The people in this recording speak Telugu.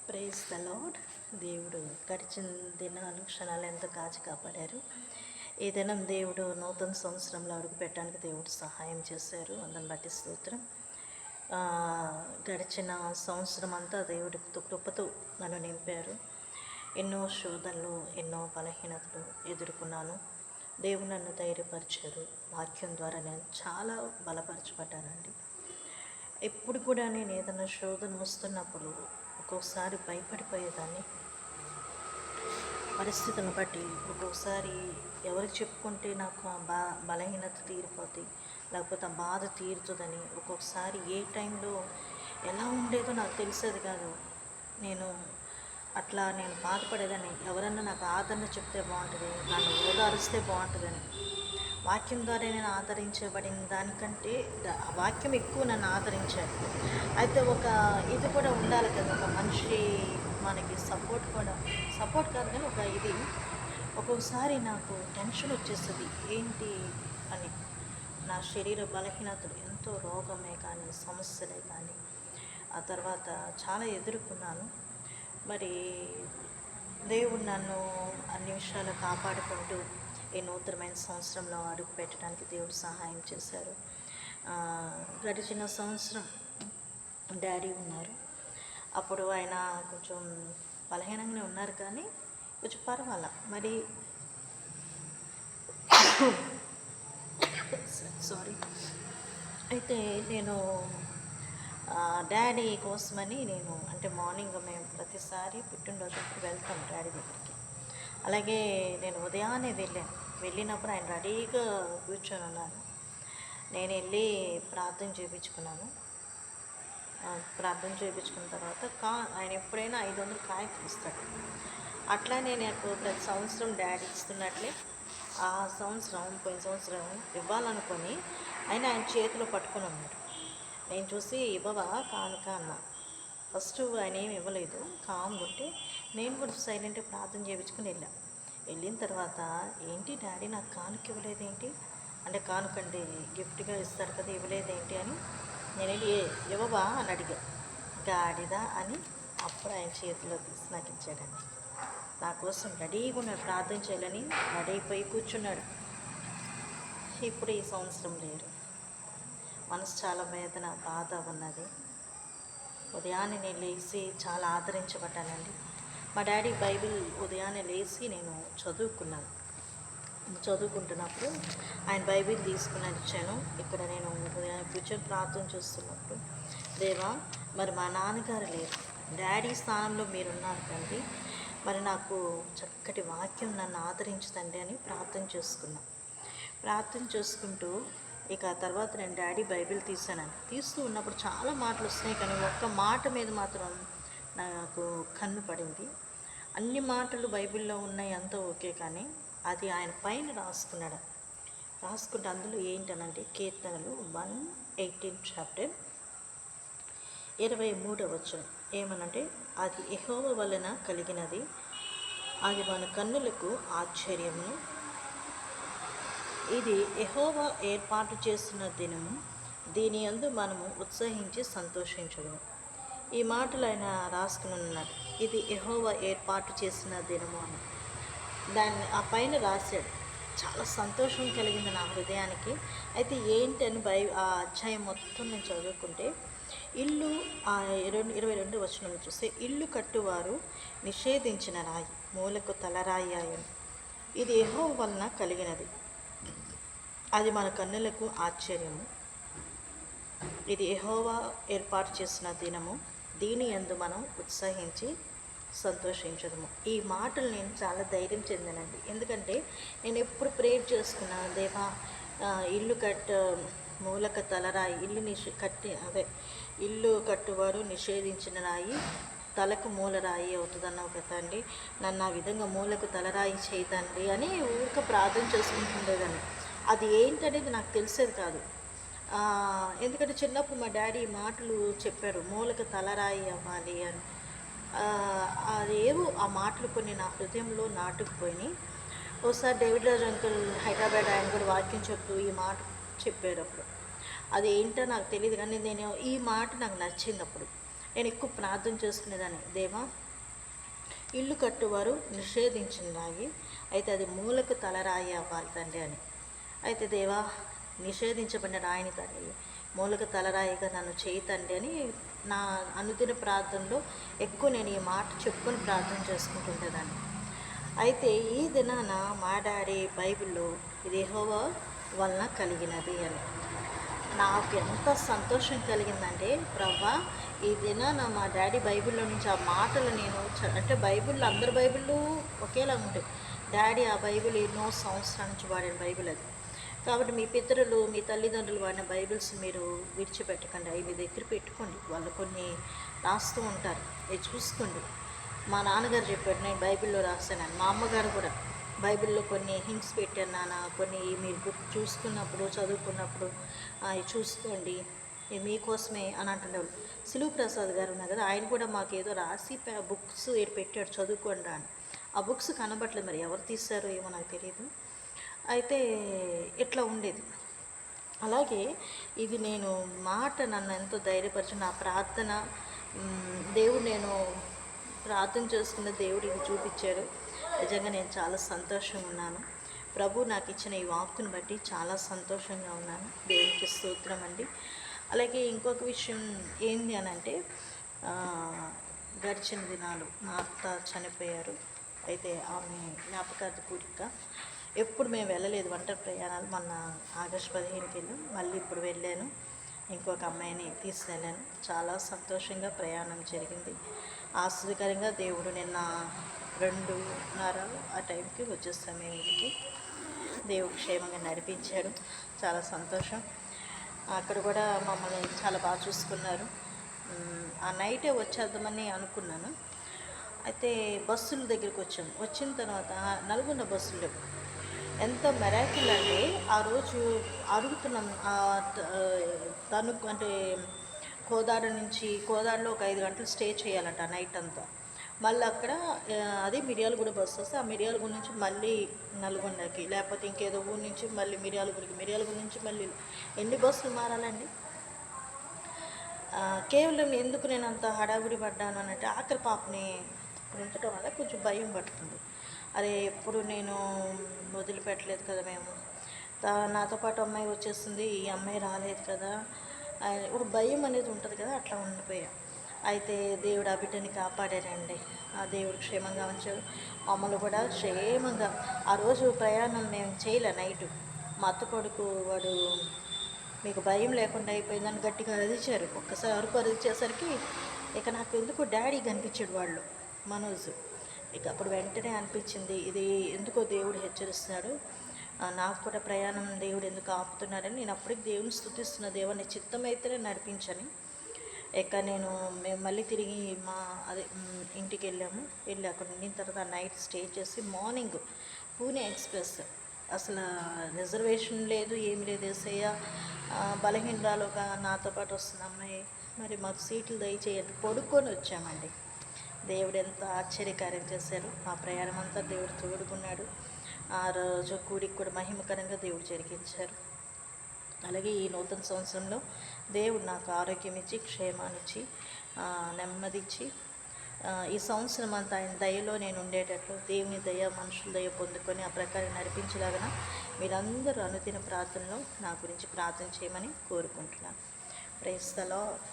Praise the lord. దేవుడు గడిచిన దినాలు క్షణాలు ఎంతో కాచి కాపాడారు. ఈ దినం దేవుడు నూతన సంవత్సరంలో అడుగు పెట్టడానికి దేవుడు సహాయం చేశారు. అందుని బట్టి స్తోత్రం. గడిచిన సంవత్సరం అంతా దేవుడి కృపతో నన్ను నింపారు. ఎన్నో శోధనలు, ఎన్నో బలహీనతలు ఎదుర్కొన్నాను. దేవుడు నన్ను ధైర్యపరిచారు. వాక్యం ద్వారా నేను చాలా బలపరచబడ్డానండి. ఎప్పుడు కూడా నేను ఏదైనా శోధన వస్తున్నప్పుడు ఒక్కొక్కసారి భయపడిపోయేదాన్ని. పరిస్థితులను బట్టి ఒక్కొక్కసారి ఎవరికి చెప్పుకుంటే నాకు ఆ బలహీనత తీరిపోతుంది, లేకపోతే ఆ బాధ తీరుతుందని ఒక్కొక్కసారి ఏ టైంలో ఎలా ఉండేదో నాకు తెలిసేది కాదు. నేను బాధపడేదాన్ని. ఎవరన్నా నాకు ఆదరణ చెప్తే బాగుంటుంది, నన్ను ఓదారిస్తే బాగుంటుందని. వాక్యం ద్వారా నేను ఆదరించబడిన దానికంటే ఆ వాక్యం ఎక్కువ నన్ను ఆదరించాడు. అయితే ఒక ఇది కూడా ఉండాలి కదా, ఒక మనిషి మనకి సపోర్ట్ కాదు కానీ ఒక ఇది. ఒక్కొక్కసారి నాకు టెన్షన్ వచ్చేస్తుంది ఏంటి అని. నా శరీర బలహీనతలు ఎంతో రోగమే కానీ, సమస్యలే కానీ, ఆ తర్వాత చాలా ఎదుర్కొన్నాను. మరి దేవుడు నన్ను అన్ని విషయాలు కాపాడుకుంటూ ఈ నూతనమైన సంవత్సరంలో అడుగు పెట్టడానికి దేవుడు సహాయం చేశారు. గడిచిన సంవత్సరం డాడీ ఉన్నారు. అప్పుడు ఆయన కొంచెం బలహీనంగానే ఉన్నారు కానీ కొంచెం పర్వాలా. మరి సారీ. అయితే నేను డాడీ కోసమని అంటే మార్నింగ్ మేము ప్రతిసారి పుట్టినరోజుకి వెళ్తాం డాడీ దగ్గరికి. అలాగే నేను ఉదయాన్నే వెళ్ళినప్పుడు ఆయన రెడీగా కూర్చొని ఉన్నాను. నేను వెళ్ళి ప్రార్థన చేయించుకున్నాను. ప్రార్థన చేయించుకున్న తర్వాత ఆయన ఎప్పుడైనా 500 కాయలు ఇస్తాడు. అట్లానే నాకు ప్రతి సంవత్సరం డాడీ ఇస్తున్నట్లే ఆ పోయిన సంవత్సరం ఇవ్వాలనుకొని ఆయన చేతిలో పట్టుకొని ఉన్నాడు. నేను చూసి ఇవ్వవా కానుక అన్నా. ఫస్ట్ ఆయన ఏమి ఇవ్వలేదు, కామ్గా ఉంటే నేను కూడా సైలెంట్గా ప్రార్థన చేయించుకుని వెళ్ళిన తర్వాత ఏంటి డాడీ నాకు కానుక ఇవ్వలేదేంటి అంటే, కానుకండి గిఫ్ట్గా ఇస్తారు కదా, ఇవ్వలేదేంటి అని నేను ఇవ్వవా అని అడిగా. గాడిదా అని అప్పుడు ఆయన చేతిలో తీసి నాకు ఇచ్చాడని. నా కోసం రెడీగా ఉన్నాడు, ప్రార్థన చేయాలని రెడీ అయిపోయి కూర్చున్నాడు. ఇప్పుడు ఈ సంవత్సరం లేరు. మనసు చాలా వేదన, బాధ ఉన్నది. ఉదయాన్నే నేను లేచి చాలా ఆదరించబడ్డానండి. మా డాడీ బైబిల్ ఉదయాన్నే లేచి నేను చదువుకుంటున్నప్పుడు ఆయన బైబిల్ తీసుకుని ఇచ్చాను. ఇక్కడ నేను ఉదయాన్నే కూర్చొని ప్రార్థన చేస్తున్నప్పుడు, దేవా మరి మా నాన్నగారు లేరు, డాడీ స్థానంలో మీరున్నారు తండ్రి, మరి నాకు చక్కటి వాక్యం నన్ను ఆదరించుతండి అని ప్రార్థన చేసుకుంటూ ఇక తర్వాత నేను డాడీ బైబిల్ తీస్తూ ఉన్నప్పుడు చాలా మాటలు వస్తున్నాయి కానీ ఒక్క మాట మీద మాత్రం నాకు కన్ను పడింది. అన్ని మాటలు బైబిల్లో ఉన్నాయి, అంతా ఓకే, కానీ అది ఆయన పైన రాసుకుంటే అందులో ఏంటనంటే కీర్తనలు 118 చాప్టర్ 23వ వచనం ఏమనంటే, అది యెహోవా వలన కలిగినది, అది మన కన్నులకు ఆశ్చర్యమును, ఇది యెహోవా ఏర్పాటు చేసిన దినము, దీని యందు మనము ఉత్సహించి సంతోషించదుము. ఈ మాటలు ఆయన రాసుకుని ఉన్నారు, ఇది యెహోవా ఏర్పాటు చేసిన దినము అని. దాన్ని ఆ పైన రాశాడు. చాలా సంతోషం కలిగింది నా హృదయానికి. అయితే ఏంటి అని ఆ అధ్యాయం మొత్తం నేను చదువుకుంటే, ఇల్లు 22 వచనంలో చూస్తే, ఇల్లు కట్టువారు నిషేధించిన రాయి మూలకు తలరాయి ఆయను, ఇది యెహోవా వలన కలిగినది, అది మన కన్నులకు ఆశ్చర్యము, ఇది యెహోవా ఏర్పాటు చేసిన దినము, దీని యందు మనం ఉత్సహించి సంతోషించదము. ఈ మాటలు నేను చాలా ధైర్యం చెందానండి. ఎందుకంటే నేను ఎప్పుడు ప్రేర్ చేసుకున్నాను, దేవా ఇల్లు మూలక తలరాయి, ఇల్లు కట్టువారు నిషేధించిన రాయి తలకు మూలరాయి అవుతుందన్నావు కదండి, నన్ను ఆ విధంగా మూలకు తలరాయి చేయదండి అని ఊరిక ప్రార్థన చేసుకుంటుండేదాన్ని. అది ఏంటనేది నాకు తెలిసేది కాదు. ఎందుకంటే చిన్నప్పుడు మా డాడీ మాటలు చెప్పారు, మూలకు తలరాయి అవ్వాలి అని. అదేవో ఆ మాటలు కొన్ని నా హృదయంలో నాటుకుపోయినాయి. ఒకసారి డేవిడ్ రాజు అంకుల్ హైదరాబాద్ ఆయన కూడా వాక్యం చెప్తూ ఈ మాట చెప్పారు. అప్పుడు అది ఏంటో నాకు తెలియదు కానీ ఈ మాట నాకు నచ్చింది. అప్పుడు నేను ఎక్కువ ప్రార్థన చేసుకునేదాన్ని, దేవా ఇల్లు కట్టువారు నిషేధించిన రాయి అయితే అది మూలకు తలరాయి అవ్వాలి తండ్రి అని. అయితే దేవా నిషేధించబడిన రాయిని తండ్రి మూలకు తలరాయిగా నన్ను చేయి తండ్రి అని నా అనుదిన ప్రార్థనలో ఎక్కువ నేను ఈ మాట చెప్పుకొని ప్రార్థన చేసుకుంటుండేదాన్ని. అయితే ఈ దినాన మా డాడీ బైబిల్లో ఇది యెహోవా వలన కలిగినది అని నాకు ఎంత సంతోషం కలిగిందంటే, ప్రవ్వా ఈ దినాన మా డాడీ బైబిల్లో నుంచి ఆ మాటలు నేను అంటే బైబిల్లో అందరి బైబిళ్ళు ఒకేలా ఉంటాయి. డాడీ ఆ బైబిల్ ఎన్నో సంవత్సరాల నుంచి వాడిన బైబిల్ అది. కాబట్టి మీ పితరులు మీ తల్లిదండ్రులు వాడిన బైబిల్స్ మీరు విడిచిపెట్టకండి, అవి మీ దగ్గర పెట్టుకోండి. వాళ్ళు కొన్ని రాస్తూ ఉంటారు, అవి చూసుకోండి. మా నాన్నగారు చెప్పాడు, నేను బైబిల్లో రాశానని. మా అమ్మగారు కూడా బైబిల్లో కొన్ని హింట్స్ పెట్టాను నాన్న, కొన్ని మీరు బుక్ చూసుకున్నప్పుడు చదువుకున్నప్పుడు అవి చూసుకోండి, ఇది మీకోసమే అని అంటుండేవాళ్ళు. సిలువు ప్రసాద్ గారు ఉన్నారు కదా, ఆయన కూడా మాకు ఏదో రాసి బుక్స్ పెట్టాడు చదువుకోండి అని. ఆ బుక్స్ కనబట్లేదు, మరి ఎవరు తీశారో ఏమో నాకు తెలియదు. అయితే ఇట్లా ఉండేది. అలాగే ఇది నేను మాట నన్ను ఎంతో ధైర్యపరిచి నా ప్రార్థన దేవుడు నేను ప్రార్థన చేసుకున్న దేవుడు ఇది చూపించాడు. నిజంగా నేను చాలా సంతోషంగా ఉన్నాను. ప్రభు నాకు ఇచ్చిన ఈ వాక్కును బట్టి చాలా సంతోషంగా ఉన్నాను. దేవునికి స్తోత్రం అండి. అలాగే ఇంకొక విషయం ఏంది అని అంటే, గడిచిన దినాలు మా అత్త చనిపోయారు. అయితే ఆమె జ్ఞాపకార్థ కూడిక ఎప్పుడు మేము వెళ్ళలేదు ఒంటరి ప్రయాణాలు. మొన్న ఆగస్టు 15కి వెళ్ళాం, మళ్ళీ ఇప్పుడు వెళ్ళాను, ఇంకొక అమ్మాయిని తీసుకెళ్ళాను. చాలా సంతోషంగా ప్రయాణం జరిగింది, ఆశ్చర్యకరంగా. దేవుడు నిన్న 2:30 ఆ టైంకి వచ్చేస్తాం మేము ఇంటికి. దేవుడు క్షేమంగా నడిపించాడు, చాలా సంతోషం. అక్కడ కూడా మమ్మల్ని చాలా బాగా చూసుకున్నారు. ఆ నైటే వచ్చేద్దామని అనుకున్నాను. అయితే బస్సుల దగ్గరికి వచ్చాము. వచ్చిన తర్వాత నల్గొండ బస్సులు లేవు. ఎంత మెరాకిల్ అంటే, ఆ రోజు అడుగుతున్నాం తను అంటే కోదాడలో ఒక 5 గంటలు స్టే చేయాలంట నైట్ అంతా. మళ్ళీ అక్కడ అదే మిర్యాలగూడ బస్సు వస్తే ఆ మిర్యాలగూడ నుంచి మళ్ళీ నల్గొండకి, లేకపోతే ఇంకేదో ఊరి నుంచి మళ్ళీ మిర్యాలగూడ నుంచి మళ్ళీ ఎన్ని బస్సులు మారాలండి? కేవలం ఎందుకు నేను అంత హడావిడి పడ్డాను అని అంటే, ఆఖరి పాపని ఉంచడం వల్ల కొంచెం భయం పడుతుంది. అరే ఎప్పుడు నేను వదిలిపెట్టలేదు కదా మేము, నాతో పాటు అమ్మాయి వచ్చేస్తుంది, ఈ అమ్మాయి రాలేదు కదా, ఒక భయం అనేది ఉంటుంది కదా, అట్లా ఉండిపోయా. అయితే దేవుడు ఆ బిడ్డని కాపాడారండి. ఆ దేవుడు క్షేమంగా ఉంచాడు. మమ్మల్ని కూడా క్షేమంగా ఆ రోజు ప్రయాణం మేము చేయలే. నైటు మా అత్త కొడుకు వాడు మీకు భయం లేకుండా అయిపోయిందని గట్టిగా అరిచారు. ఒక్కసారి అరుపు అరిచేసరికి ఇక నాకు ఎందుకు డాడీ కనిపించాడు వాళ్ళు, మనోజ్. ఇక అప్పుడు వెంటనే అనిపించింది, ఇది ఎందుకో దేవుడు హెచ్చరిస్తున్నాడు, నాకు కూడా ప్రయాణం దేవుడు ఎందుకు ఆపుతున్నారని నేను అప్పటికి దేవుని స్తుతిస్తున్న, దేవుని చిత్తమైతేనే నడిపించని. ఇక మేము మళ్ళీ తిరిగి ఇంటికి వెళ్ళి అక్కడ ఉండిన తర్వాత నైట్ స్టే చేసి మార్నింగ్ పూణే ఎక్స్ప్రెస్, అసలు రిజర్వేషన్ లేదు, ఏమి లేదు. ఏసయ్య బలహీనరాలుగా నాతో పాటు వస్తున్న అమ్మాయి, మరి మాకు సీట్లు దయచేయండి, పడుకొని వచ్చామండి. దేవుడు ఎంత ఆశ్చర్యకార్యం చేశారు. ఆ ప్రయాణం అంతా దేవుడు తోడుకున్నాడు. ఆ రోజు కూడికి కూడా మహిమకరంగా దేవుడు జరిగించారు. అలాగే ఈ నూతన సంవత్సరంలో దేవుడు నాకు ఆరోగ్యం ఇచ్చి, క్షేమాన్నిచ్చి, నెమ్మదిచ్చి, ఈ సంవత్సరం అంతా ఆయన దయలో నేను ఉండేటట్లు, దేవుని దయ మనుషుల దయ పొందుకొని ఆ ప్రకారం నడిపించలాగన మీరందరూ అనుదిన ప్రార్థనలో నా గురించి ప్రార్థన చేయమని కోరుకుంటున్నాను. Praise the lord.